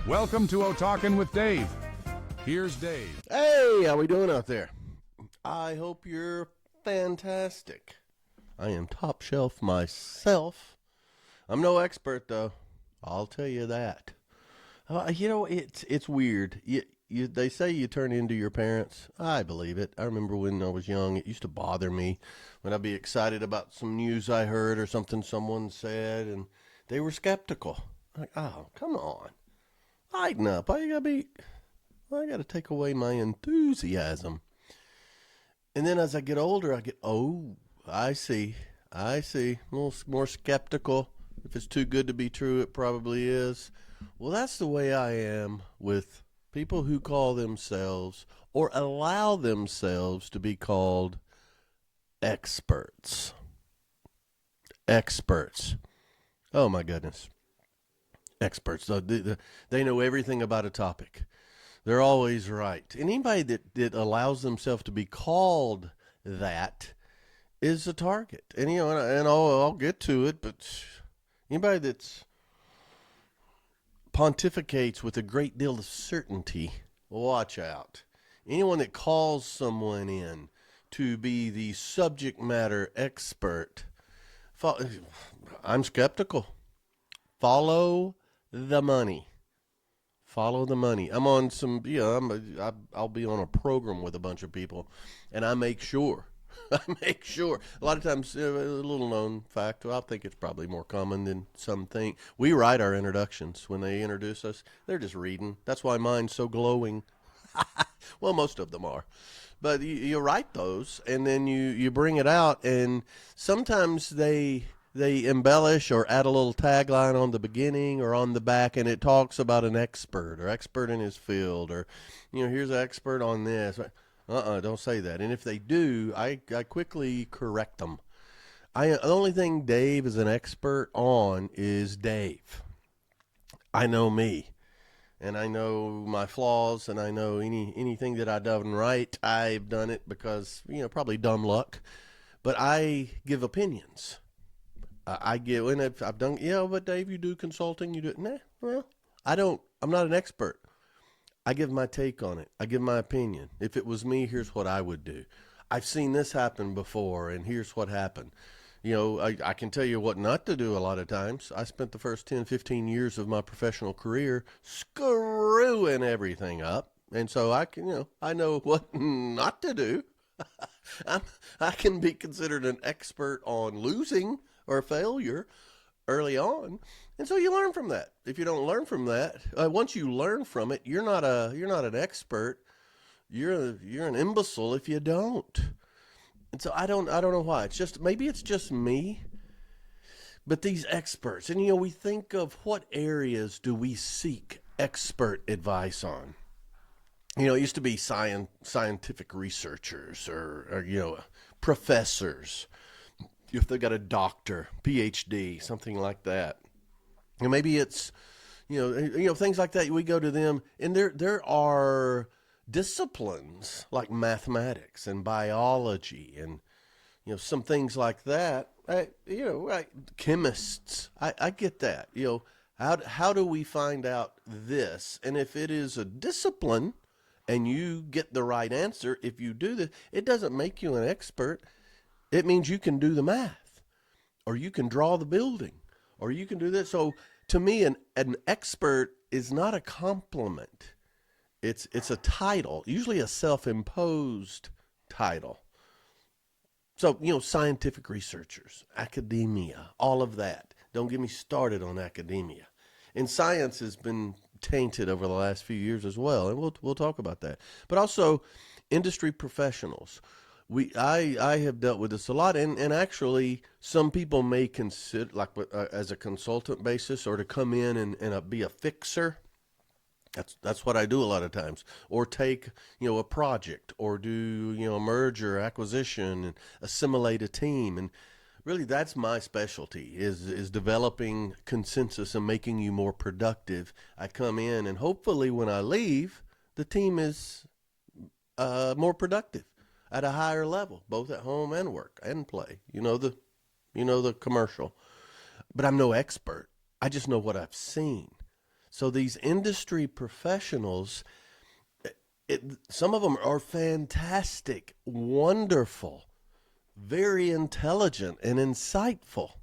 Welcome to Talkin' with Dave. Here's Dave. Hey, how we doing out there? I hope you're fantastic. I am top shelf myself. I'm no expert though. I'll tell you that. It's weird. They say you turn into your parents. I believe it. I remember when I was young, it used to bother me when I'd be excited about some news I heard or something someone said, and they were skeptical. Like, oh, come on, lighten up. I got to take away my enthusiasm. And then as I get older, I see. A little more skeptical. If it's too good to be true, it probably is. Well, that's the way I am with people who call themselves or allow themselves to be called experts. Experts. Oh, my goodness. Experts. They know everything about a topic. They're always right. And anybody that allows themselves to be called that is a target. And I'll get to it, but anybody that's pontificates with a great deal of certainty, watch out. Anyone that calls someone in to be the subject matter expert, I'm skeptical. Follow the money. Follow the money. I'm on some, I'll be on a program with a bunch of people, and I make sure. A lot of times, a little known fact, I think it's probably more common than some think. We write our introductions when they introduce us. They're just reading. That's why mine's so glowing. Well, most of them are. But you write those, and then you bring it out, and sometimes they embellish or add a little tagline on the beginning or on the back, and it talks about an expert or expert in his field, or here's an expert on this. Don't say that. And if they do, I quickly correct them. The only thing Dave is an expert on is Dave. I know me, and I know my flaws, and I know anything that I've done right. I've done it because probably dumb luck, but I give opinions. And I've done, but Dave, you do consulting, you do, nah, well, I don't, I'm not an expert. I give my take on it. I give my opinion. If it was me, here's what I would do. I've seen this happen before, and here's what happened. I can tell you what not to do a lot of times. I spent the first 10, 15 years of my professional career screwing everything up. And so I know what not to do. I can be considered an expert on losing or failure early on, and so you learn from that. If you don't learn from that, once you learn from it, you're not an expert. You're an imbecile if you don't. And so I don't know why. Maybe it's just me. But these experts, and we think of what areas do we seek expert advice on. It used to be scientific researchers or professors. If they got a doctor, PhD, something like that. And maybe it's, things like that. We go to them, and there are disciplines like mathematics and biology and, some things like that. Chemists. I get that. How do we find out this? And if it is a discipline and you get the right answer, if you do this, it doesn't make you an expert. It means you can do the math, or you can draw the building, or you can do this. So to me, an expert is not a compliment. It's a title, usually a self-imposed title. So, scientific researchers, academia, all of that. Don't get me started on academia. And science has been tainted over the last few years as well, and we'll talk about that. But also industry professionals. I have dealt with this a lot, and actually some people may consider, like as a consultant basis, or to come in and be a fixer. That's what I do a lot of times, or take a project, or do a merger, acquisition, and assimilate a team, and really that's my specialty is developing consensus and making you more productive. I come in, and hopefully when I leave, the team is more productive at a higher level, both at home and work and play. The commercial. But I'm no expert. I just know what I've seen. So these industry professionals, some of them are fantastic, wonderful, very intelligent, and insightful.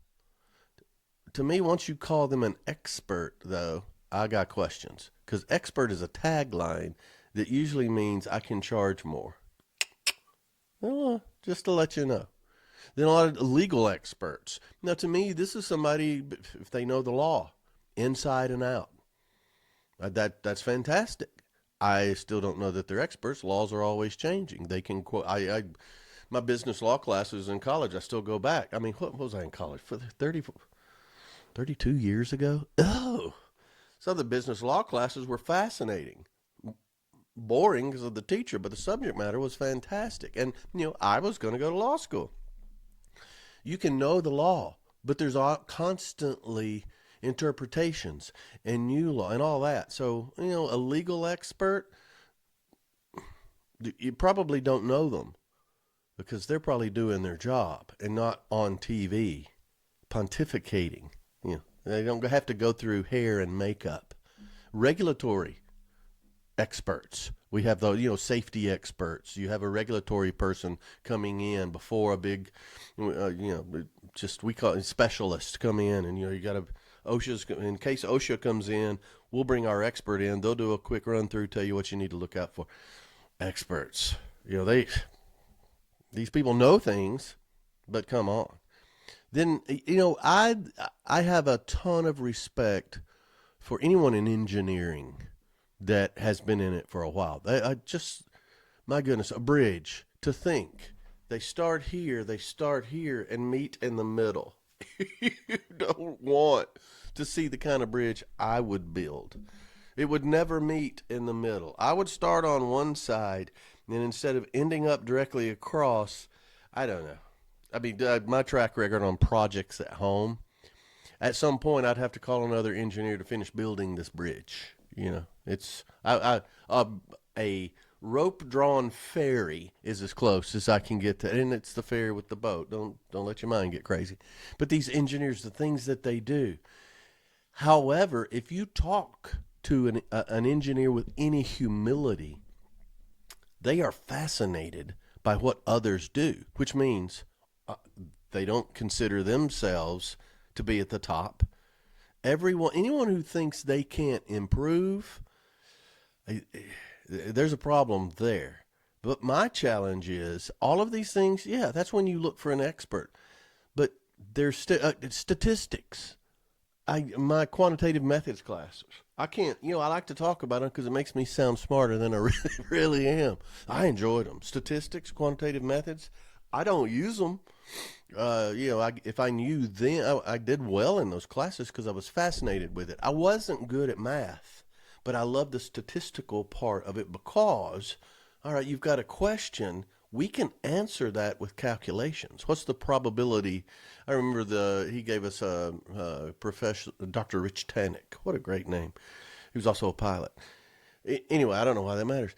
To me, once you call them an expert, though, I got questions. Because expert is a tagline that usually means I can charge more. Well, just to let you know. Then a lot of legal experts. Now, to me, this is somebody, if they know the law, inside and out. That's fantastic. I still don't know that they're experts. Laws are always changing. They can quote. My business law classes in college, I still go back. I mean, what was I in college for? 32 years ago? Oh, some of the business law classes were fascinating. Boring because of the teacher, but the subject matter was fantastic. And, I was going to go to law school. You can know the law, but there's constantly interpretations and new law and all that. So, a legal expert, you probably don't know them because they're probably doing their job and not on TV pontificating. They don't have to go through hair and makeup. Regulatory experts. We have the, safety experts. You have a regulatory person coming in before a big, we call it specialists come in, and, you got in case OSHA comes in, we'll bring our expert in. They'll do a quick run through, tell you what you need to look out for. Experts. These people know things, but come on. Then, I have a ton of respect for anyone in engineering that has been in it for a while. My goodness, a bridge, to think. They start here, and meet in the middle. You don't want to see the kind of bridge I would build. It would never meet in the middle. I would start on one side, and instead of ending up directly across, I don't know. I mean, my track record on projects at home, at some point I'd have to call another engineer to finish building this bridge. It's a rope-drawn ferry is as close as I can get to, and it's the ferry with the boat. Don't let your mind get crazy. But these engineers, the things that they do. However, if you talk to an engineer with any humility, they are fascinated by what others do, which means they don't consider themselves to be at the top. Anyone who thinks they can't improve, there's a problem there. But my challenge is all of these things. Yeah, that's when you look for an expert. But there's statistics. My quantitative methods classes. I can't. I like to talk about them because it makes me sound smarter than I really am. I enjoyed them. Statistics, quantitative methods. I don't use them. If I knew then, I did well in those classes because I was fascinated with it. I wasn't good at math, but I loved the statistical part of it because, all right, you've got a question. We can answer that with calculations. What's the probability? I remember he gave us a professor, Dr. Rich Tannick. What a great name. He was also a pilot. Anyway, I don't know why that matters.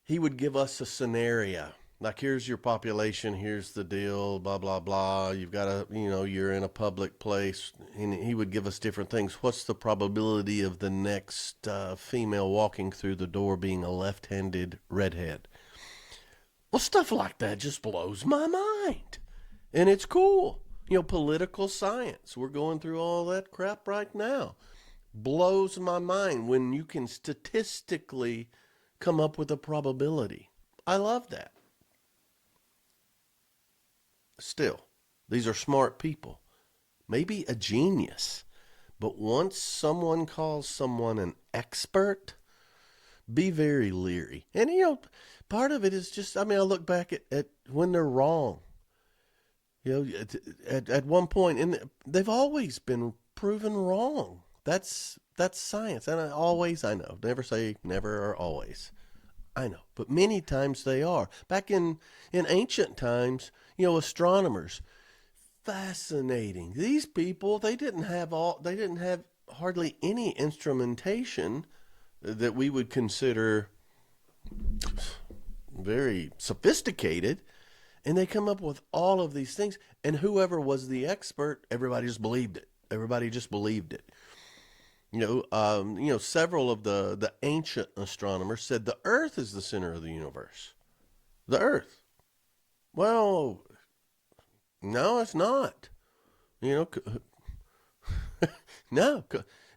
He would give us a scenario. Like, here's your population, here's the deal, blah, blah, blah. You've got you're in a public place. And he would give us different things. What's the probability of the next female walking through the door being a left-handed redhead? Well, stuff like that just blows my mind. And it's cool. Political science. We're going through all that crap right now. Blows my mind when you can statistically come up with a probability. I love that. Still, these are smart people. Maybe a genius. But once someone calls someone an expert, be very leery. And, part of it is just, I look back at when they're wrong. At one point, they've always been proven wrong. That's science. And I know. Never say never or always. I know. But many times they are. Back in ancient times, astronomers, fascinating. These people, they didn't have hardly any instrumentation that we would consider very sophisticated, and they come up with all of these things, and whoever was the expert, everybody just believed it. Several of the ancient astronomers said the Earth is the center of the universe. The Earth. Well, no, it's not. You know, no.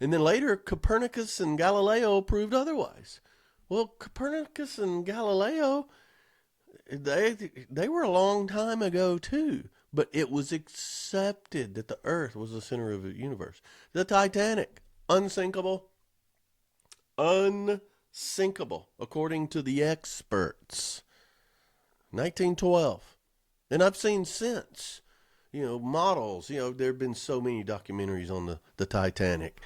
And then later, Copernicus and Galileo proved otherwise. Well, Copernicus and Galileo, they were a long time ago too, but it was accepted that the Earth was the center of the universe. The Titanic, unsinkable, unsinkable, according to the experts. 1912. And I've seen since, models, there have been so many documentaries on the Titanic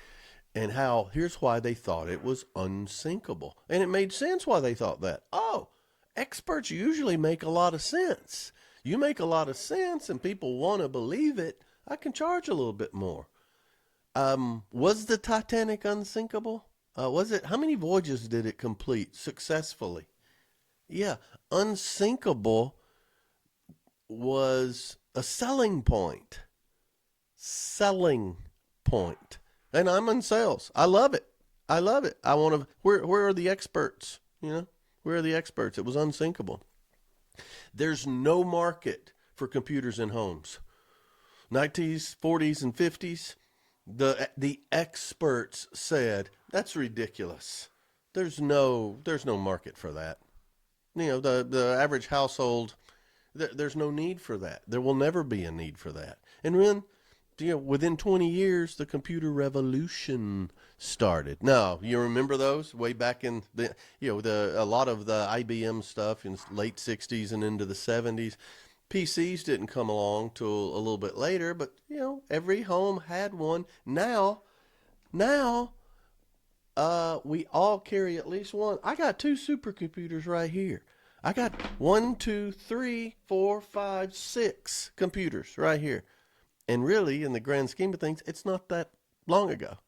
and how here's why they thought it was unsinkable. And it made sense why they thought that. Oh, experts usually make a lot of sense. You make a lot of sense and people want to believe it, I can charge a little bit more. Was the Titanic unsinkable? Was it? How many voyages did it complete successfully? Yeah, unsinkable was a selling point. Selling point. And I'm in sales. I love it. I love it. I want to. Where are the experts? Where are the experts? It was unsinkable. There's no market for computers in homes. 90s, 40s, and 50s. The experts said that's ridiculous. There's no market for that. The average household, there's no need for that. There will never be a need for that. And when, within 20 years, the computer revolution started. Now, you remember those way back in a lot of the IBM stuff in late 60s and into the 70s. PCs didn't come along till a little bit later, but every home had one. Now, we all carry at least one. I got two supercomputers right here. I got 1, 2, 3, 4, 5, 6 computers right here. And really, in the grand scheme of things, it's not that long ago.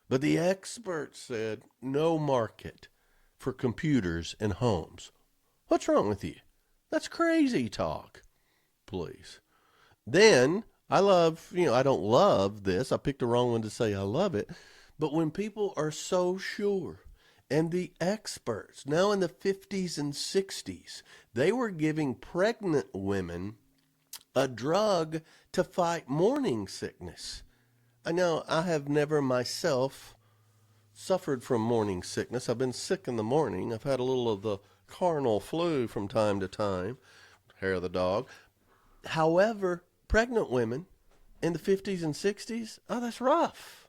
But the experts said no market for computers in homes. What's wrong with you? That's crazy talk. Please. Then, I don't love this. I picked the wrong one to say I love it. But when people are so sure, and the experts, now in the 50s and 60s, they were giving pregnant women a drug to fight morning sickness. I know I have never myself suffered from morning sickness. I've been sick in the morning. I've had a little of the carnal flu from time to time, hair of the dog. However, pregnant women in the 50s and 60s, oh, that's rough.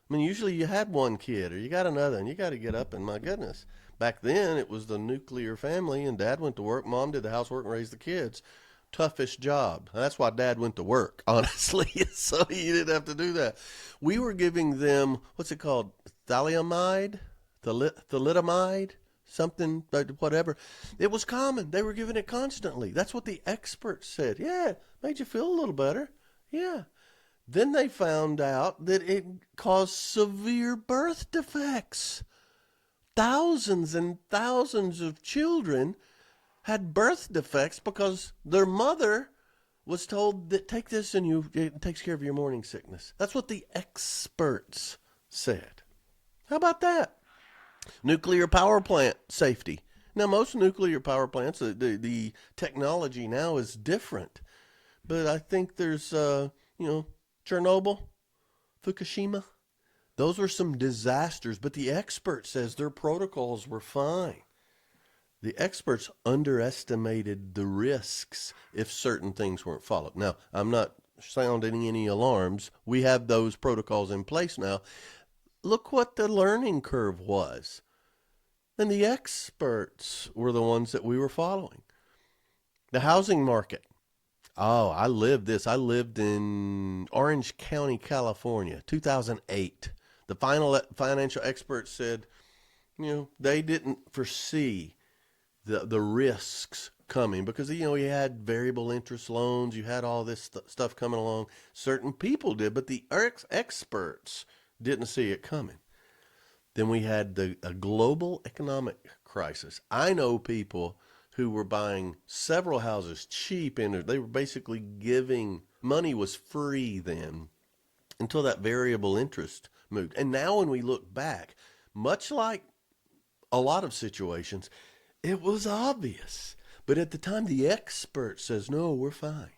I mean, usually you had one kid or you got another and you got to get up, and my goodness. Back then, it was the nuclear family and dad went to work, mom did the housework and raised the kids. Toughest job. That's why dad went to work, honestly, so he didn't have to do that. We were giving them, what's it called, thalidomide, something, whatever. It was common. They were giving it constantly. That's what the experts said. Yeah, made you feel a little better. Yeah. Then they found out that it caused severe birth defects. Thousands and thousands of children had birth defects because their mother was told that take this and it takes care of your morning sickness. That's what the experts said. How about that? Nuclear power plant safety. Now, most nuclear power plants, the technology now is different. But I think there's, Chernobyl, Fukushima. Those were some disasters, but the expert says their protocols were fine. The experts underestimated the risks if certain things weren't followed. Now, I'm not sounding any alarms. We have those protocols in place now. Look what the learning curve was. And the experts were the ones that we were following. The housing market. Oh, I lived this. I lived in Orange County, California, 2008. The financial experts said, they didn't foresee the risks coming because, you had variable interest loans. You had all this stuff coming along. Certain people did, but the experts didn't see it coming. Then we had a global economic crisis. I know people who were buying several houses cheap, and they were basically giving money was free then until that variable interest moved. And now when we look back, much like a lot of situations, it was obvious. But at the time, the expert says, no, we're fine.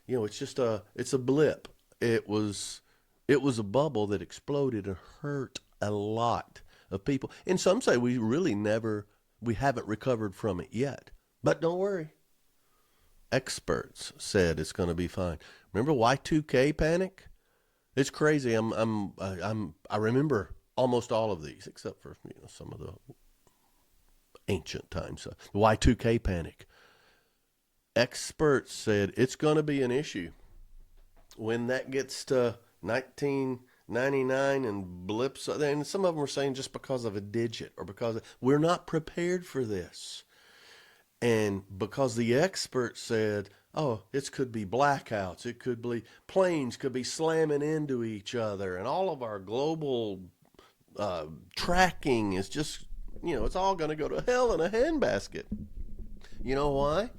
It's a blip. It was a bubble that exploded and hurt a lot of people. And some say we haven't recovered from it yet. But don't worry. Experts said it's going to be fine. Remember Y2K panic? It's crazy. I remember almost all of these, except for some of the ancient times. The Y2K panic. Experts said it's going to be an issue when that gets to 1999 and blips. And some of them were saying just because of a digit or we're not prepared for this. And because the experts said, oh, it could be blackouts, it could be planes could be slamming into each other, and all of our global tracking is just, it's all going to go to hell in a handbasket. You know why?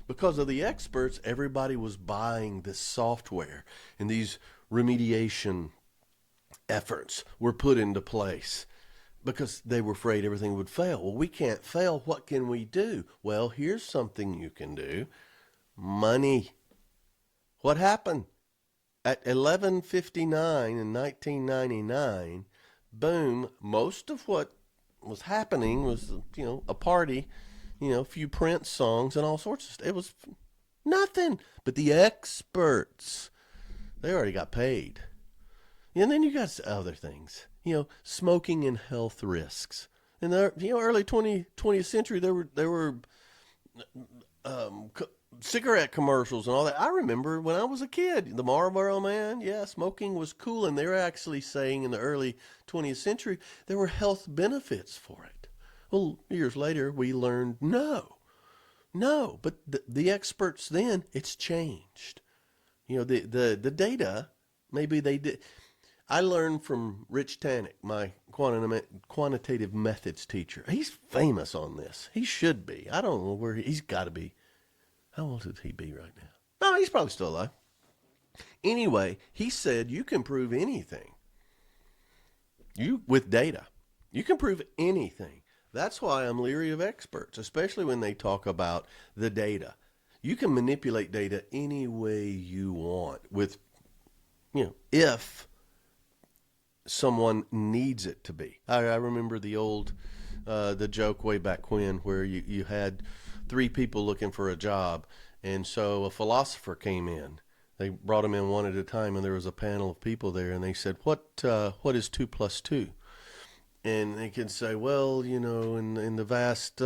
Because of the experts, everybody was buying this software, and these remediation efforts were put into place because they were afraid everything would fail. Well, we can't fail. What can we do? Well, here's something you can do. Money. What happened? At 11:59 in 1999, boom, most of what was happening was, a party, a few Prince songs and all sorts of stuff. It was nothing. But the experts, they already got paid. And then you got other things, smoking and health risks. In the early 20th century, there were cigarette commercials and all that. I remember when I was a kid, the Marlboro Man, smoking was cool. And they were actually saying in the early 20th century, there were health benefits for it. Well, years later, we learned no. But the experts then, it's changed. The data, maybe they did. I learned from Rich Tannick, my quantitative methods teacher. He's famous on this. He should be. I don't know where he's got to be. How old would he be right now? No, he's probably still alive. Anyway, he said you can prove anything. With data. You can prove anything. That's why I'm leery of experts, especially when they talk about the data. You can manipulate data any way you want with, if someone needs it to be. I remember the joke way back when where you had three people looking for a job, and so a philosopher came in. They brought him in one at a time, and there was a panel of people there, and they said, what is 2 + 2? And they can say, well, in the vast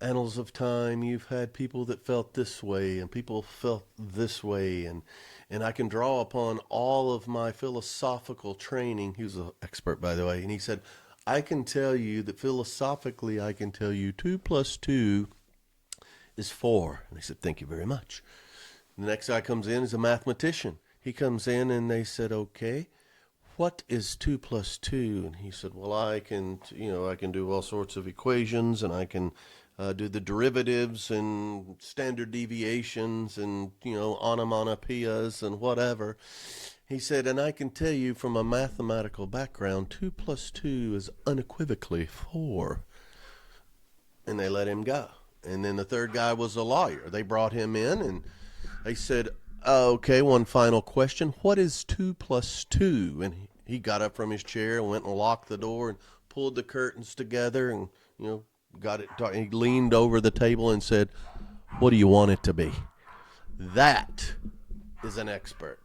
annals of time, you've had people that felt this way and people felt this way, and I can draw upon all of my philosophical training. He was an expert, by the way, and he said, I can tell you that philosophically, I can tell you 2 + 2 is 4. And they said, thank you very much. The next guy comes in is a mathematician. He comes in and they said, okay, what is 2 + 2? And he said, well, I can do all sorts of equations, and I can do the derivatives and standard deviations and, onomatopoeias and whatever. He said, and I can tell you from a mathematical background, 2 + 2 is unequivocally 4. And they let him go. And then the third guy was a lawyer. They brought him in and they said, okay, one final question. What is 2 + 2? And he got up from his chair and went and locked the door and pulled the curtains together and, got it. He leaned over the table and said, what do you want it to be? That is an expert.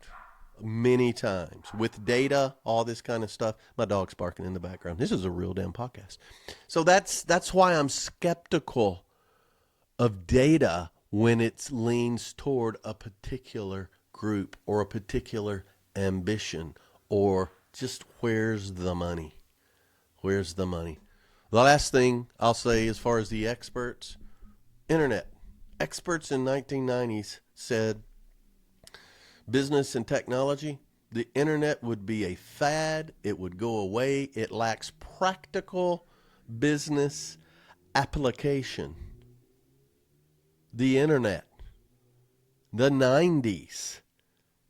Many times with data, all this kind of stuff. My dog's barking in the background. This is a real damn podcast. So that's why I'm skeptical of data when it leans toward a particular group or a particular ambition, or just where's the money? Where's the money? The last thing I'll say as far as the experts, internet. Experts in 1990s said business and technology, the internet would be a fad. It would go away. It lacks practical business application. The internet, the 90s.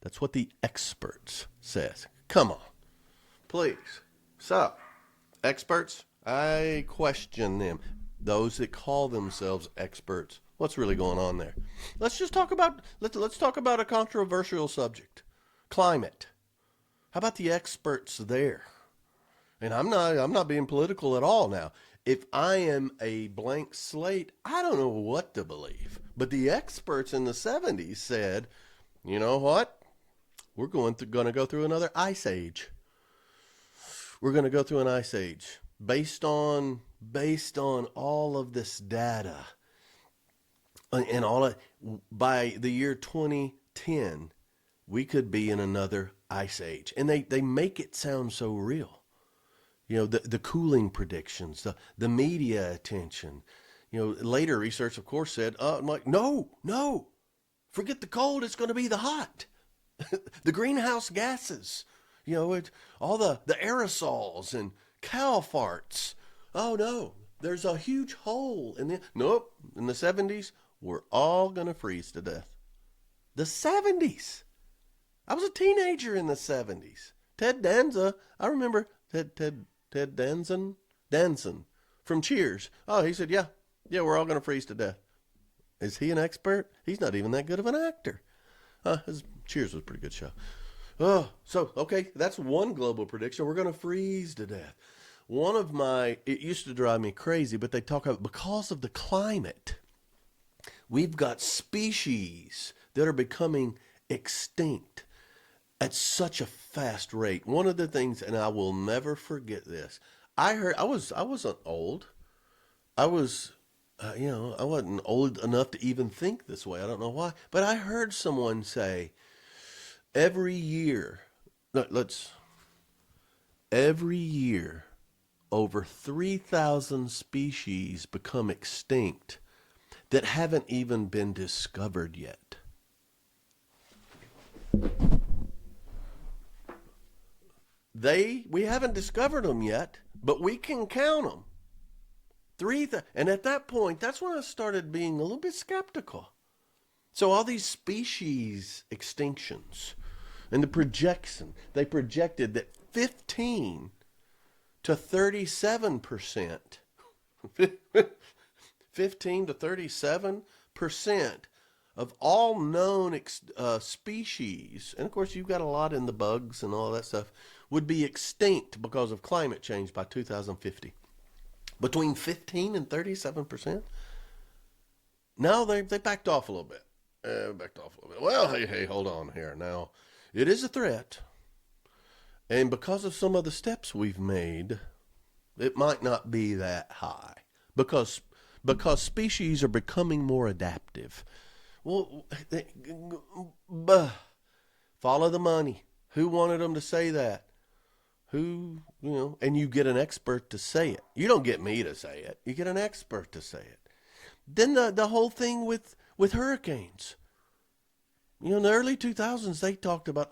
That's what the experts says. Come on. please. So, experts, I question them. Those that call themselves experts. What's really going on there? Let's talk about a controversial subject. Climate. How about the experts there? And I'm not being political at all now. If I am a blank slate, I don't know what to believe. But the experts in the 70s said, you know what? We're going to go through another ice age. We're going to go through an ice age based on all of this data and by the year 2010, we could be in another ice age. And they make it sound so real. You know, the cooling predictions, the media attention. You know, later research, of course, said, I'm like, no, forget the cold. It's going to be the hot. The greenhouse gases, you know, all the aerosols and cow farts. Oh, no, there's a huge hole. Nope, in the 70s, we're all going to freeze to death. The 70s. I was a teenager in the 70s. Ted Danza, I remember Ted Danson from Cheers. Oh, he said, yeah, we're all going to freeze to death. Is he an expert? He's not even that good of an actor. His Cheers was a pretty good show. Okay, that's one global prediction. We're going to freeze to death. It used to drive me crazy, but they talk about because of the climate, we've got species that are becoming extinct at such a fast rate. One of the things, and I will never forget this, I wasn't old. I wasn't old enough to even think this way. I don't know why. But I heard someone say, every year, over 3,000 species become extinct that haven't even been discovered yet. We haven't discovered them yet, but we can count them. And at that point, that's when I started being a little bit skeptical. So all these species extinctions and they projected that 15 to 37%, 15 to 37% of all known species, and of course you've got a lot in the bugs and all that stuff, would be extinct because of climate change by 2050. Between 15 and 37%. Now they backed off a little bit. Well, hey, hold on here. Now, it is a threat. And because of some of the steps we've made, it might not be that high. Because species are becoming more adaptive. Well, follow the money. Who wanted them to say that? And you get an expert to say it. You don't get me to say it. You get an expert to say it. Then the whole thing with hurricanes. In the early 2000s, they talked about,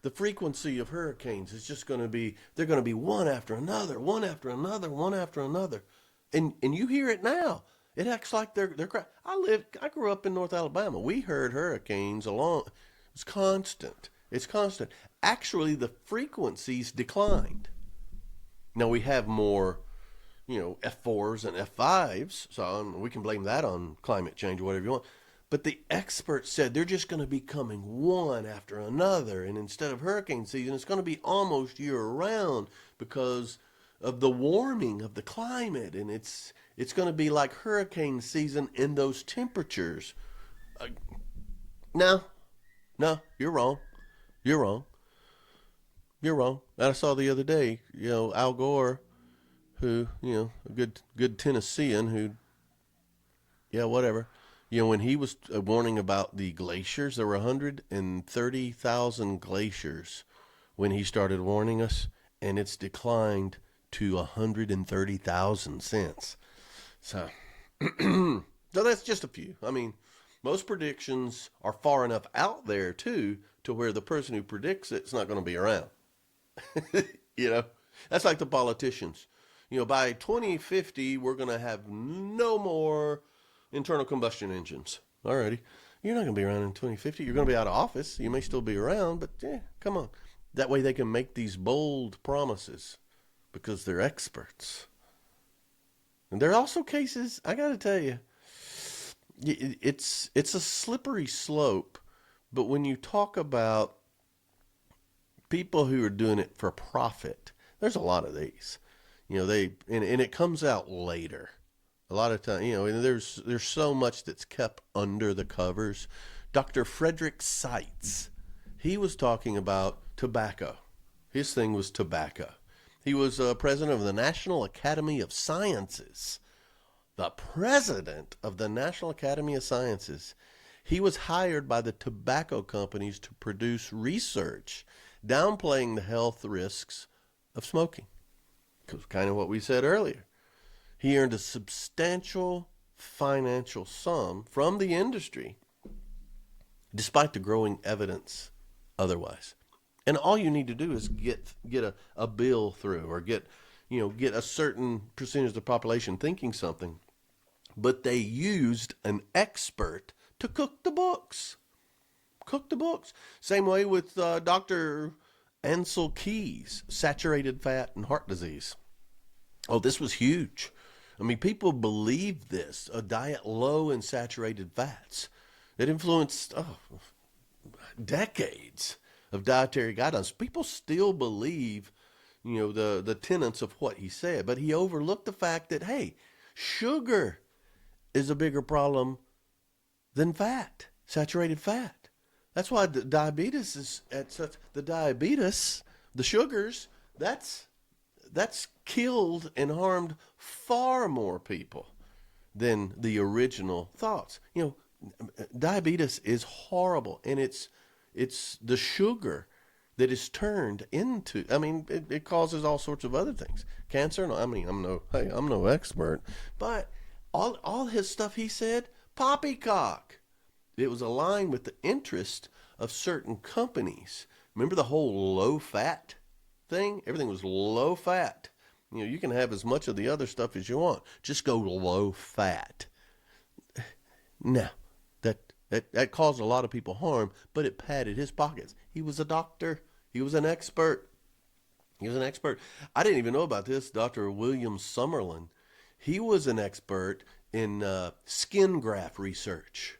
the frequency of hurricanes is just going to be, they're going to be one after another, one after another, one after another. And you hear it now. It acts like they're I grew up in North Alabama. We heard hurricanes it's constant. It's constant. Actually, the frequencies declined. Now we have more, F4s and F5s, so we can blame that on climate change or whatever you want. But the experts said they're just going to be coming one after another, and instead of hurricane season, it's going to be almost year-round because of the warming of the climate, and it's going to be like hurricane season in those temperatures. No, you're wrong. You're wrong. And I saw the other day, Al Gore, who, a good Tennessean who, whatever. When he was warning about the glaciers, there were 130,000 glaciers when he started warning us, and it's declined to 130,000 since. So that's just a few. I mean, most predictions are far enough out there, too, to where the person who predicts it's not going to be around. That's like the politicians. By 2050, we're going to have no more internal combustion engines. Alrighty. You're not going to be around in 2050. You're going to be out of office. You may still be around, but come on. That way they can make these bold promises because they're experts. And there are also cases, I got to tell you, it's a slippery slope, but when you talk about people who are doing it for profit, there's a lot of these. And it comes out later. A lot of time, and there's so much that's kept under the covers. Dr. Frederick Seitz, he was talking about tobacco. His thing was tobacco. He was president of the National Academy of Sciences. The president of the National Academy of Sciences. He was hired by the tobacco companies to produce research downplaying the health risks of smoking. Because kind of what we said earlier. He earned a substantial financial sum from the industry, despite the growing evidence otherwise. And all you need to do is get a bill through, or get a certain percentage of the population thinking something. But they used an expert to cook the books. Same way with Dr. Ansel Keys, saturated fat and heart disease. Oh, this was huge. I mean, people believed this, a diet low in saturated fats. It influenced decades of dietary guidelines. People still believe, the tenets of what he said, but he overlooked the fact that, hey, sugar is a bigger problem than fat, saturated fat. That's why the diabetes is at such, the sugars, that's killed and harmed far more people than the original thoughts. Diabetes is horrible, and it's the sugar that is turned into, it causes all sorts of other things. Cancer, I'm no expert, but all his stuff he said, poppycock. It was aligned with the interest of certain companies. Remember the whole low fat thing? Everything was low fat. You can have as much of the other stuff as you want. Just go low fat. Now, that caused a lot of people harm, but it padded his pockets. He was a doctor. He was an expert. I didn't even know about this. Dr. William Summerlin, he was an expert in skin graft research.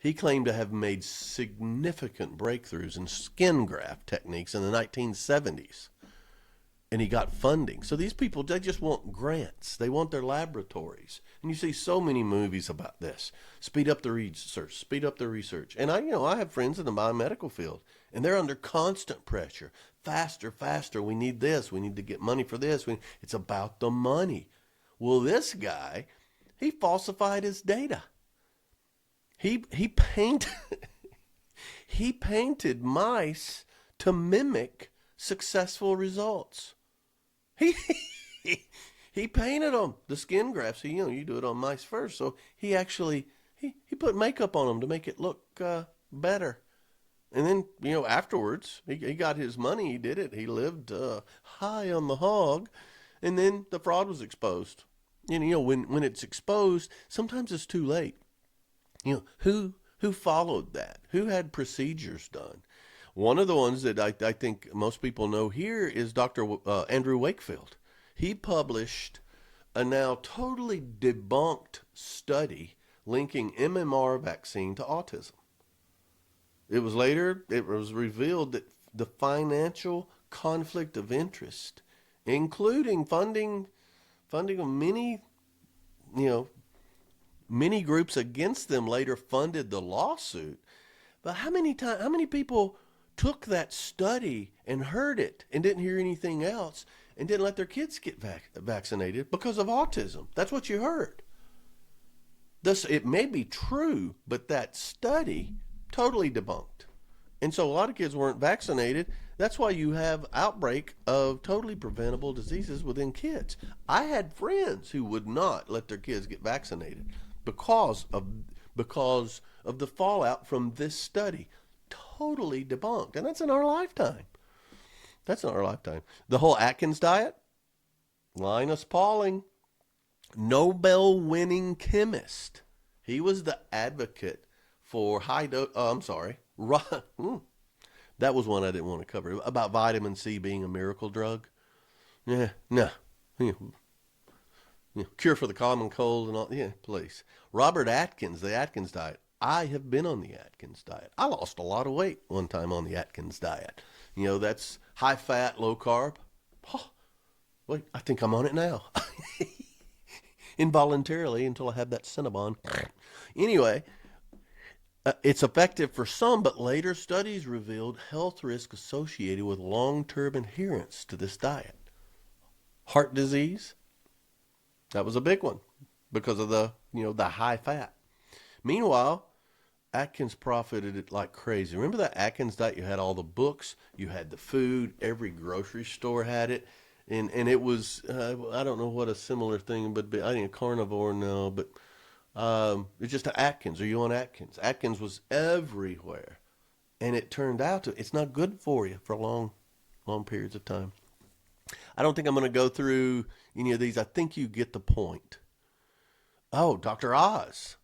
He claimed to have made significant breakthroughs in skin graft techniques in the 1970s. And he got funding. So these people, they just want grants. They want their laboratories. And you see so many movies about this. Speed up the research. And I have friends in the biomedical field, and they're under constant pressure. Faster. We need this. We need to get money for this. It's about the money. Well, this guy, he falsified his data. He painted mice to mimic successful results. He painted them, the skin grafts. So, you do it on mice first. So he actually he put makeup on them to make it look better. And then afterwards he got his money. He did it. He lived high on the hog, and then the fraud was exposed. When it's exposed, sometimes it's too late. Who followed that? Who had procedures done? One of the ones that I think most people know here is Dr. Andrew Wakefield. He published a now totally debunked study linking MMR vaccine to autism. It was revealed that the financial conflict of interest, including funding of many groups against them, later funded the lawsuit. But how many people took that study and heard it and didn't hear anything else and didn't let their kids get vaccinated because of autism? That's what you heard. It may be true, but that study totally debunked. And so a lot of kids weren't vaccinated. That's why you have outbreak of totally preventable diseases within kids. I had friends who would not let their kids get vaccinated because of the fallout from this study. Totally debunked. And that's in our lifetime. The whole Atkins diet, Linus Pauling, Nobel-winning chemist. He was the advocate for That was one I didn't want to cover. About vitamin C being a miracle drug. Yeah, no. Yeah. Yeah. Cure for the common cold and all. Yeah, please. Robert Atkins, the Atkins diet. I have been on the Atkins diet. I lost a lot of weight one time on the Atkins diet. That's high fat, low carb. Oh, wait, I think I'm on it now. Involuntarily until I had that Cinnabon. Anyway, it's effective for some, but later studies revealed health risk associated with long-term adherence to this diet. Heart disease, that was a big one because of the high fat. Meanwhile, Atkins profited it like crazy. Remember that Atkins diet? You had all the books, you had the food, every grocery store had it. And it was, I don't know what a similar thing, but I think a carnivore, no, but it's just Atkins. Are you on Atkins? Atkins was everywhere. And it turned out it's not good for you for long periods of time. I don't think I'm going to go through any of these. I think you get the point. Oh, Dr. Oz.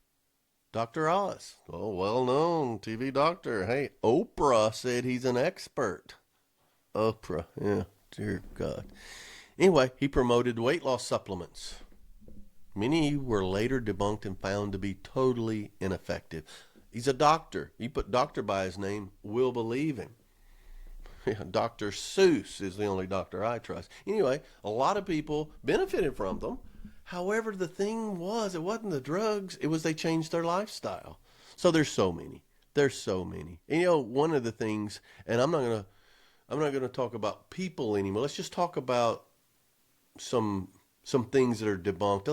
Dr. Oz. Oh, well-known TV doctor. Hey, Oprah said he's an expert. Oprah, yeah, dear God. Anyway, he promoted weight loss supplements. Many were later debunked and found to be totally ineffective. He's a doctor. You put doctor by his name, we'll believe him. Yeah, Dr. Seuss is the only doctor I trust. Anyway, a lot of people benefited from them. However, the thing was, it wasn't the drugs. It was they changed their lifestyle. So there's so many. There's so many. And one of the things, and I'm not gonna talk about people anymore. Let's just talk about some things that are debunked.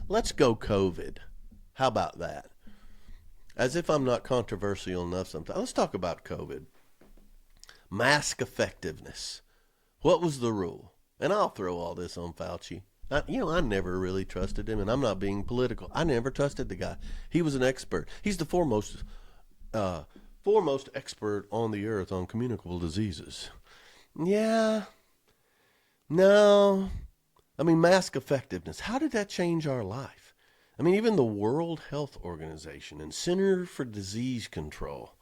Let's go COVID. How about that? As if I'm not controversial enough sometimes. Let's talk about COVID. Mask effectiveness. What was the rule? And I'll throw all this on Fauci. I never really trusted him, and I'm not being political. I never trusted the guy. He was an expert. He's the foremost expert on the earth on communicable diseases. Yeah. No. I mean, mask effectiveness. How did that change our life? I mean, even the World Health Organization and Center for Disease Control,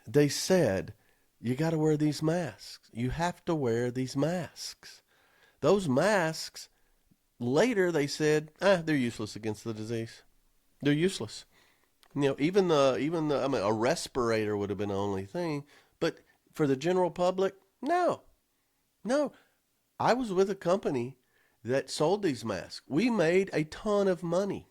they said, you got to wear these masks. You have to wear these masks. Those masks, later they said, they're useless against the disease. They're useless. Even a respirator would have been the only thing, but for the general public, no. I was with a company that sold these masks. We made a ton of money.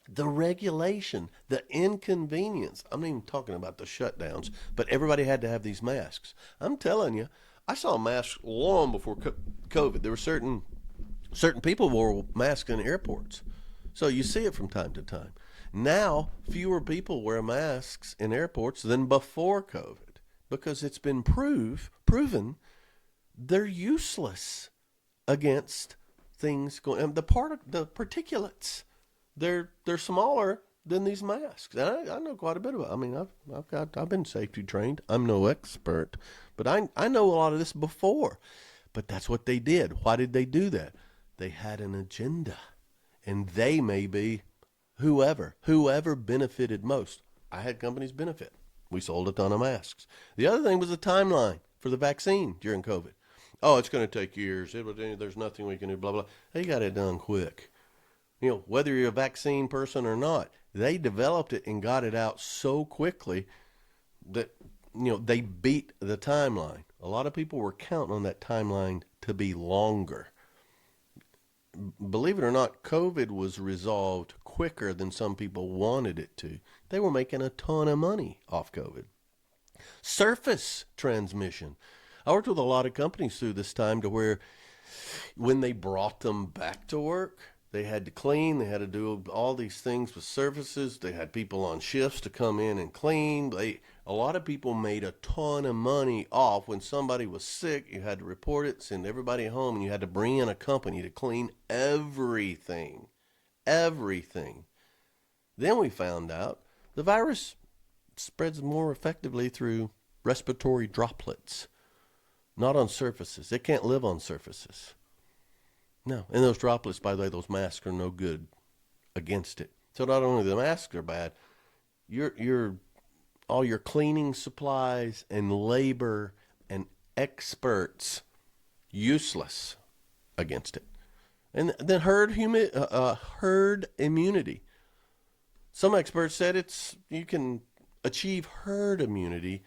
The regulation, the inconvenience. I'm not even talking about the shutdowns, but everybody had to have these masks. I'm telling you, I saw masks long before COVID. There were certain people wore masks in airports. So you see it from time to time. Now, fewer people wear masks in airports than before COVID because it's been proven they're useless against things going. The particulates, they're smaller than these masks. And I know quite a bit about it. I mean, I've been safety trained. I'm no expert, but I know a lot of this before. But that's what they did. Why did they do that? They had an agenda, and they may be whoever benefited most. I had companies benefit. We sold a ton of masks. The other thing was the timeline for the vaccine during COVID. Oh, it's going to take years. There's nothing we can do, blah, blah. They got it done quick. Whether you're a vaccine person or not, they developed it and got it out so quickly that, they beat the timeline. A lot of people were counting on that timeline to be longer. Believe it or not, COVID was resolved quicker than some people wanted it to. They were making a ton of money off COVID. Surface transmission. I worked with a lot of companies through this time to where when they brought them back to work, they had to clean. They had to do all these things with surfaces. They had people on shifts to come in and clean. A lot of people made a ton of money off. When somebody was sick, you had to report it, send everybody home, and you had to bring in a company to clean everything. Everything. Then we found out the virus spreads more effectively through respiratory droplets, not on surfaces. It can't live on surfaces. No. And those droplets, by the way, those masks are no good against it. So not only the masks are bad, your all your cleaning supplies and labor and experts useless against it. And then herd immunity. Some experts said you can achieve herd immunity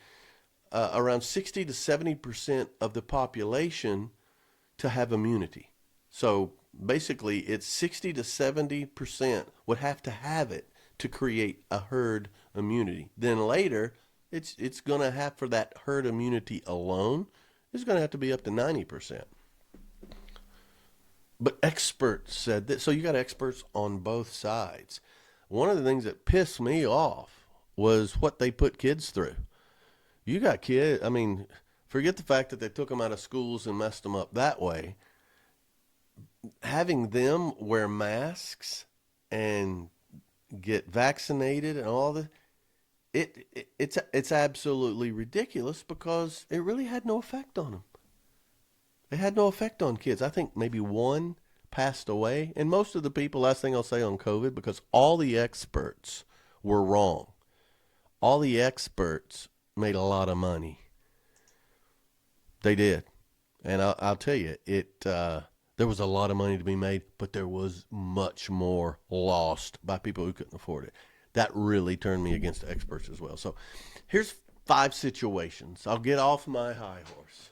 around 60 to 70% of the population to have immunity. So basically, it's 60 to 70% would have to have it to create a herd immunity. Then later, it's going to have, for that herd immunity alone, it's going to have to be up to 90%. But experts said that, so you got experts on both sides. One of the things that pissed me off was what they put kids through. You got kids, I mean, forget the fact that they took them out of schools and messed them up that way. Having them wear masks and get vaccinated and all that, it's absolutely ridiculous because it really had no effect on them. It had no effect on kids. I think maybe one passed away. And most of the people, last thing I'll say on COVID, because all the experts were wrong. All the experts made a lot of money. They did. And I'll tell you, there was a lot of money to be made, but there was much more lost by people who couldn't afford it. That really turned me against the experts as well. So here's 5 situations. I'll get off my high horse.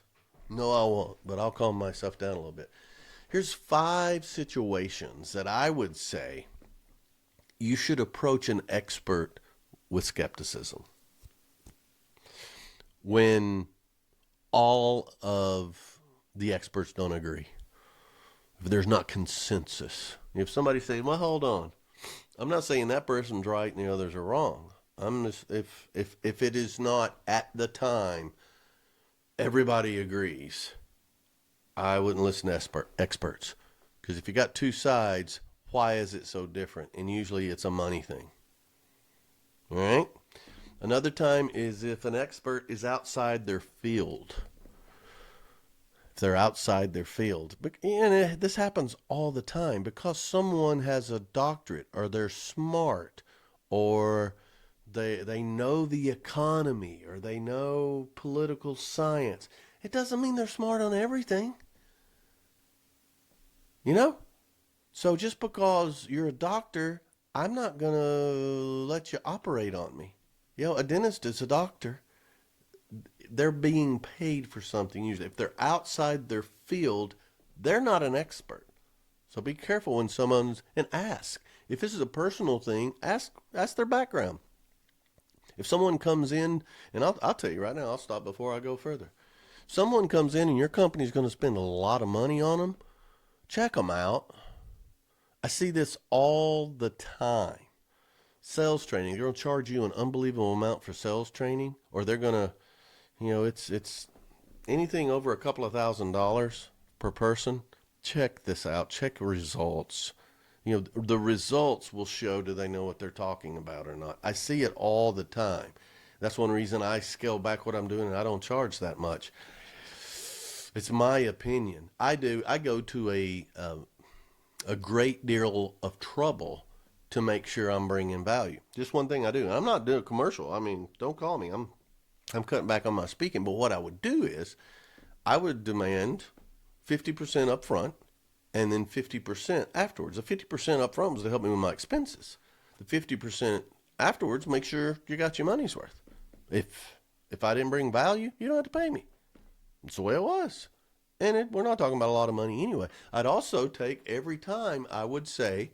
No, I won't, but I'll calm myself down a little bit. Here's 5 situations that I would say you should approach an expert with skepticism. When all of the experts don't agree, if there's not consensus, if somebody says, well, hold on, I'm not saying that person's right and the others are wrong. I'm just, if it is not at the time everybody agrees, I wouldn't listen to experts. Because if you got 2 sides, why is it so different? And usually it's a money thing. All right? Another time is if an expert is outside their field. If they're outside their field. And this happens all the time because someone has a doctorate or they're smart or they know the economy or they know political science. It doesn't mean they're smart on everything. You know? So just because you're a doctor, I'm not going to let you operate on me. You know, a dentist is a doctor. They're being paid for something usually. If they're outside their field, they're not an expert. So be careful when someone's, and ask. If this is a personal thing, ask their background. If someone comes in, and I'll tell you right now, I'll stop before I go further. Someone comes in and your company's going to spend a lot of money on them, check them out. I see this all the time. Sales training, they're going to charge you an unbelievable amount for sales training, or they're going to, you know, it's anything over a couple of $1,000s per person. Check this out. Check results. You know, the results will show do they know what they're talking about or not. I see it all the time. That's one reason I scale back what I'm doing and I don't charge that much. It's my opinion. I go to a great deal of trouble to make sure I'm bringing value. Just one thing I do. I'm not doing a commercial. I mean, don't call me. I'm cutting back on my speaking. But what I would do is I would demand 50% up front and then 50% afterwards. The 50% up front was to help me with my expenses. The 50% afterwards, make sure you got your money's worth. If I didn't bring value, you don't have to pay me. That's the way it was. And we're not talking about a lot of money anyway. I'd also take every time I would say,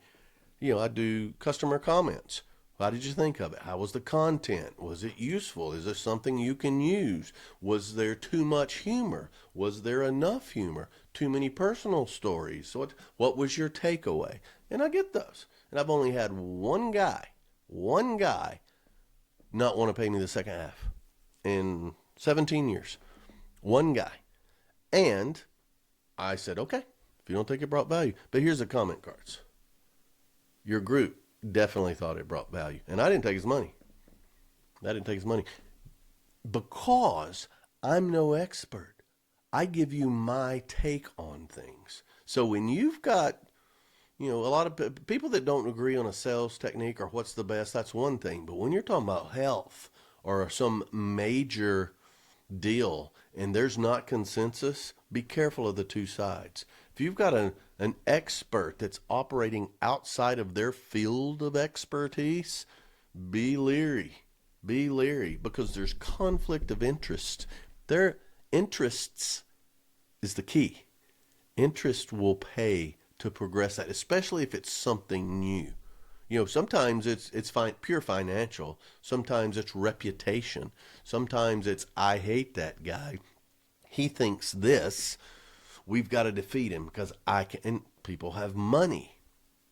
you know, I do customer comments. How did you think of it? How was the content? Was it useful? Is there something you can use? Was there too much humor? Was there enough humor? Too many personal stories? So what was your takeaway? And I get those. And I've only had one guy not want to pay me the second half in 17 years. One guy. And I said, okay, if you don't think it brought value. But here's the comment cards. Your group definitely thought it brought value. And I didn't take his money. Because I'm no expert. I give you my take on things. So when you've got, you know, a lot of people that don't agree on a sales technique or what's the best, that's one thing. But when you're talking about health or some major deal and there's not consensus, be careful of the two sides. If you've got an expert that's operating outside of their field of expertise, be leary. Be leary because there's conflict of interest. Their interests is the key. Interest will pay to progress that, especially if it's something new. Sometimes it's pure financial. Sometimes it's reputation. Sometimes it's, I hate that guy. He thinks this. We've got to defeat him because I can. And people have money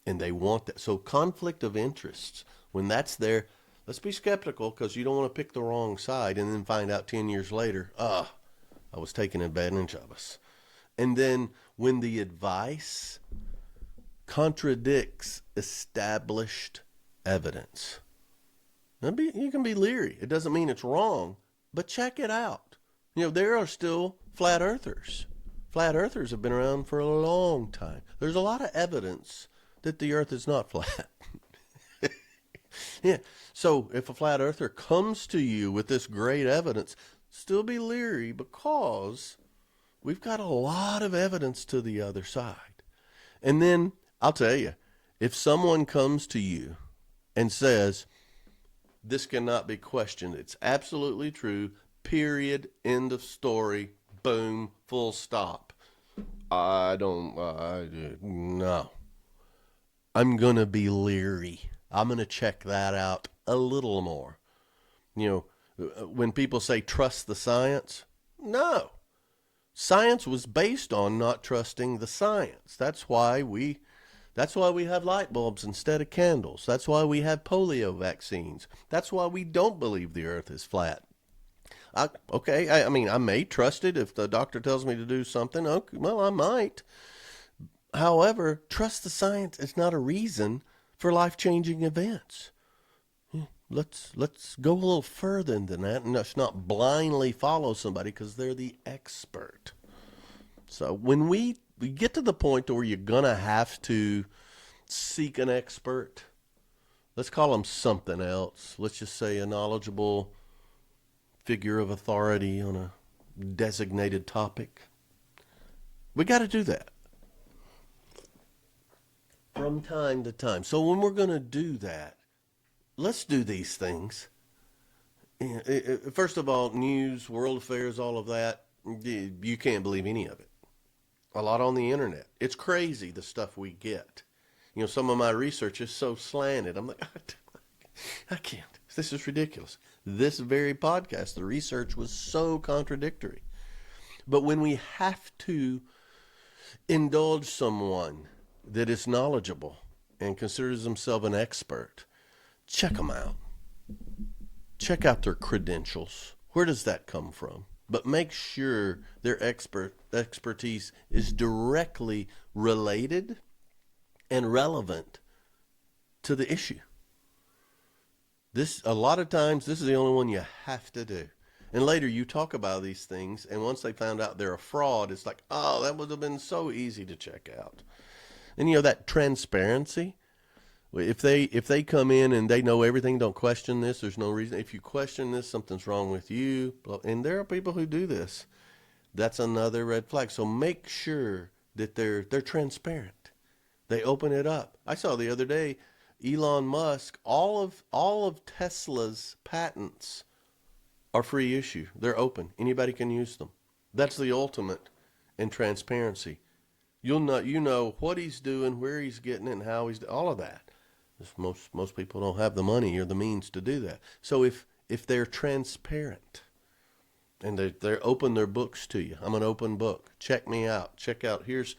and they want that. So conflict of interests, when that's there, let's be skeptical because you don't want to pick the wrong side and then find out 10 years later, I was taking advantage of us. And then when the advice contradicts established evidence, you can be leery. It doesn't mean it's wrong, but check it out. There are still flat earthers. Flat earthers have been around for a long time. There's a lot of evidence that the earth is not flat. Yeah. So if a flat earther comes to you with this great evidence, still be leery because we've got a lot of evidence to the other side. And then I'll tell you, if someone comes to you and says, this cannot be questioned, it's absolutely true, period, end of story, boom, full stop. No. I'm going to be leery. I'm going to check that out a little more. When people say trust the science, no. Science was based on not trusting the science. That's why we have light bulbs instead of candles. That's why we have polio vaccines. That's why we don't believe the earth is flat. I may trust it if the doctor tells me to do something. Okay, well, I might. However, trust the science is not a reason for life-changing events. Let's go a little further than that and let's not blindly follow somebody because they're the expert. So when we get to the point where you're going to have to seek an expert, let's call them something else. Let's just say a knowledgeable figure of authority on a designated topic. We got to do that from time to time. So when we're going to do that, let's do these things. First of all, news, world affairs, all of that, you can't believe any of it. A lot on the internet. It's crazy the stuff we get. Some of my research is so slanted. I'm like, I can't. This is ridiculous. This very podcast, the research was so contradictory. But when we have to indulge someone that is knowledgeable and considers themselves an expert, check them out. Check out their credentials. Where does that come from? But make sure their expertise is directly related and relevant to the issue. A lot of times, this is the only one you have to do. And later you talk about these things, and once they found out they're a fraud, it's like, that would have been so easy to check out. And that transparency, if they come in and they know everything, don't question this, there's no reason. If you question this, something's wrong with you. And there are people who do this. That's another red flag. So make sure that they're transparent. They open it up. I saw the other day, Elon Musk, all of Tesla's patents are free issue. They're open. Anybody can use them. That's the ultimate in transparency. You know what he's doing, where he's getting it, and how he's all of that. Most people don't have the money or the means to do that. So if they're transparent and they're open their books to you, I'm an open book. Check me out. Check out. Here's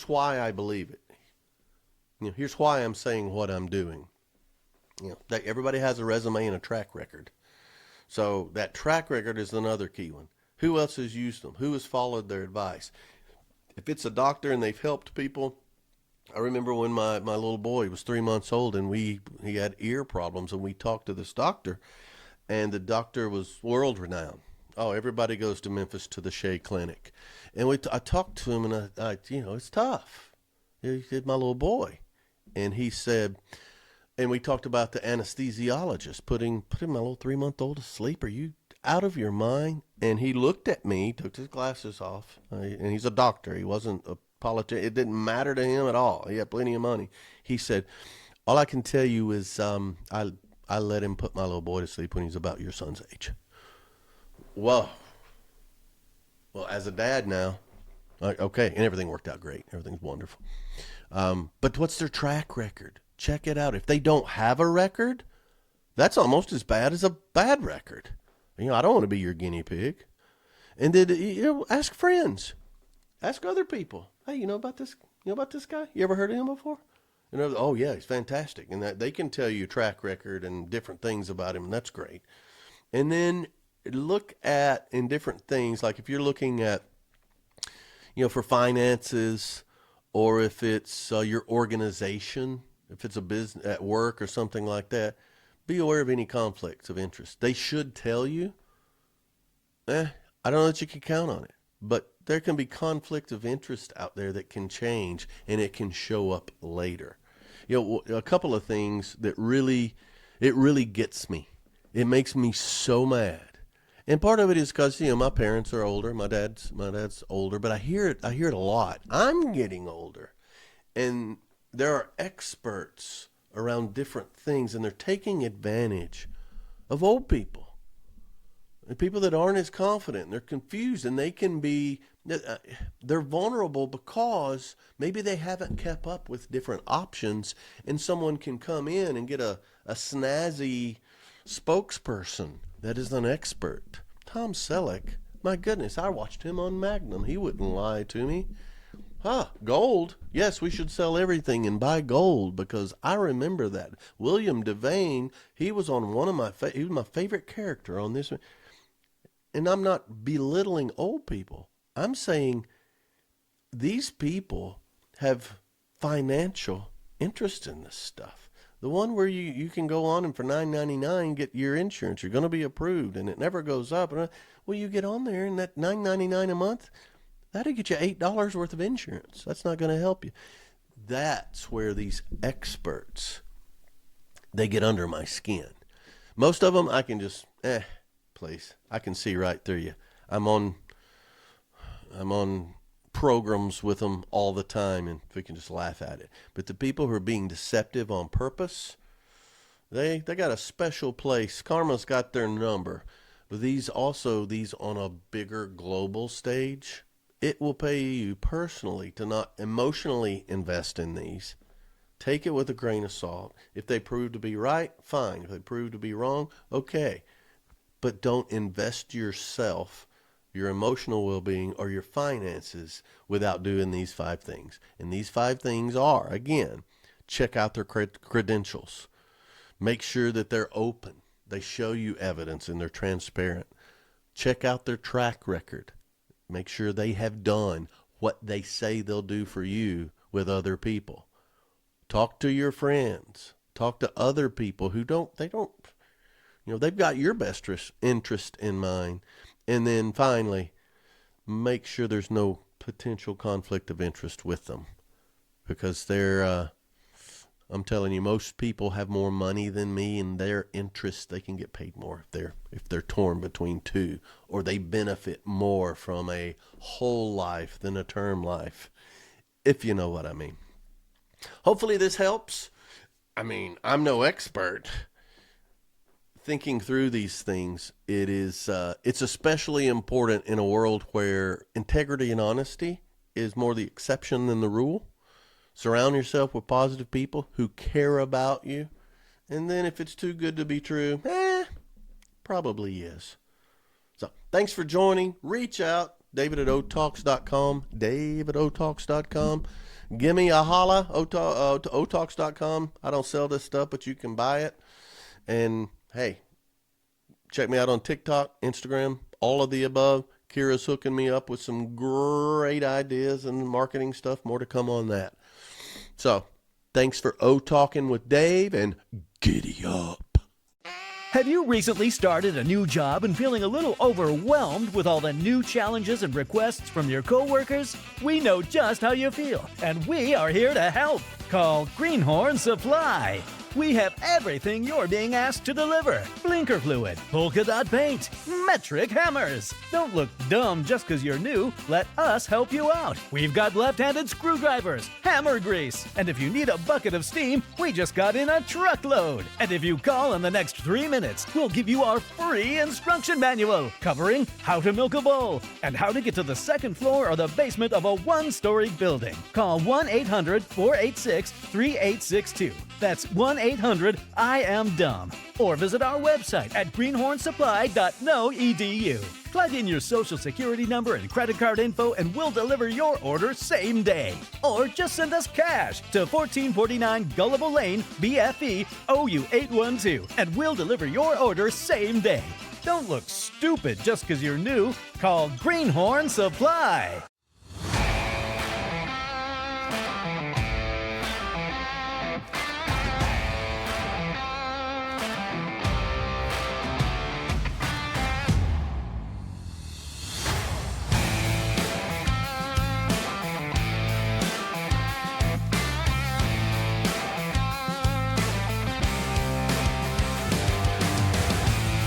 why I believe it. Here's why I'm saying what I'm doing. Everybody has a resume and a track record. So that track record is another key one. Who else has used them? Who has followed their advice? If it's a doctor and they've helped people, I remember when my little boy was 3 months old and he had ear problems, and we talked to this doctor, and the doctor was world renowned. Oh, everybody goes to Memphis to the Shea Clinic. And I talked to him, and I it's tough. He said, my little boy. And he said, And we talked about the anesthesiologist putting my little 3-month-old to sleep. Are you out of your mind? And he looked at me, took his glasses off, and he's a doctor. He wasn't a politician. It didn't matter to him at all. He had plenty of money. He said, all I can tell you is I let him put my little boy to sleep when he's about your son's age. Whoa. Well, as a dad now, okay, and everything worked out great. Everything's wonderful. But what's their track record? Check it out. If they don't have a record, that's almost as bad as a bad record. I don't want to be your guinea pig. And then, ask friends. Ask other people. Hey, you know about this? You know about this guy? You ever heard of him before? Oh, yeah, he's fantastic. And that they can tell you track record and different things about him, and that's great. And then look at in different things, like if you're looking at, for finances, or if it's your organization, if it's a business at work or something like that, be aware of any conflicts of interest. They should tell you. I don't know that you can count on it, but there can be conflict of interest out there that can change, and it can show up later. A couple of things that really gets me. It makes me so mad. And part of it is because, my parents are older. My dad's older, but I hear it a lot. I'm getting older. And there are experts around different things, and they're taking advantage of old people. And people that aren't as confident, and they're confused, and they can be, they're vulnerable because maybe they haven't kept up with different options, and someone can come in and get a snazzy spokesperson that is an expert. Tom Selleck, my goodness, I watched him on Magnum. He wouldn't lie to me. Gold. Yes, we should sell everything and buy gold, because I remember that. William Devane, he was on he was my favorite character on this. And I'm not belittling old people. I'm saying these people have financial interest in this stuff. The one where you can go on and for $9.99 get your insurance. You're going to be approved, and it never goes up. Well, you get on there, and that $9.99 a month, that'll get you $8 worth of insurance. That's not going to help you. That's where these experts, they get under my skin. Most of them, I can just, please. I can see right through you. I'm on programs with them all the time, and we can just laugh at it. But the people who are being deceptive on purpose, they got a special place. Karma's got their number. But these on a bigger global stage, it will pay you personally to not emotionally invest in these. Take it with a grain of salt. If they prove to be right, fine. If they prove to be wrong, okay. But don't invest yourself, your emotional well-being, or your finances without doing these 5 things. And these 5 things are, again, check out their credentials. Make sure that they're open. They show you evidence and they're transparent. Check out their track record. Make sure they have done what they say they'll do for you with other people. Talk to your friends. Talk to other people who they've got your best interest in mind. And then finally, make sure there's no potential conflict of interest with them, because I'm telling you, most people have more money than me, and their interests, they can get paid more if they're torn between two, or they benefit more from a whole life than a term life, if you know what I mean. Hopefully this helps. I'm no expert. Thinking through these things, it's especially important in a world where integrity and honesty is more the exception than the rule. Surround yourself with positive people who care about you. And then if it's too good to be true, probably is. So thanks for joining. Reach out. David@otalks.com. David@otalks.com. Give me a holla. Otalks.com. I don't sell this stuff, but you can buy it. And hey, check me out on TikTok, Instagram, all of the above. Kira's hooking me up with some great ideas and marketing stuff. More to come on that. So, thanks for O-Talking with Dave, and giddy up. Have you recently started a new job and feeling a little overwhelmed with all the new challenges and requests from your coworkers? We know just how you feel, and we are here to help. Call Greenhorn Supply. We have everything you're being asked to deliver. Blinker fluid, polka dot paint, metric hammers. Don't look dumb just because you're new. Let us help you out. We've got left-handed screwdrivers, hammer grease, and if you need a bucket of steam, we just got in a truckload. And if you call in the next 3 minutes, we'll give you our free instruction manual covering how to milk a bull and how to get to the second floor or the basement of a one-story building. Call 1-800-486-3862. That's 1-800-I-AM-DUMB. Or visit our website at greenhornsupply.no.edu. Plug in your social security number and credit card info and we'll deliver your order same day. Or just send us cash to 1449 Gullible Lane, BFE, OU 812, and we'll deliver your order same day. Don't look stupid just because you're new. Call Greenhorn Supply.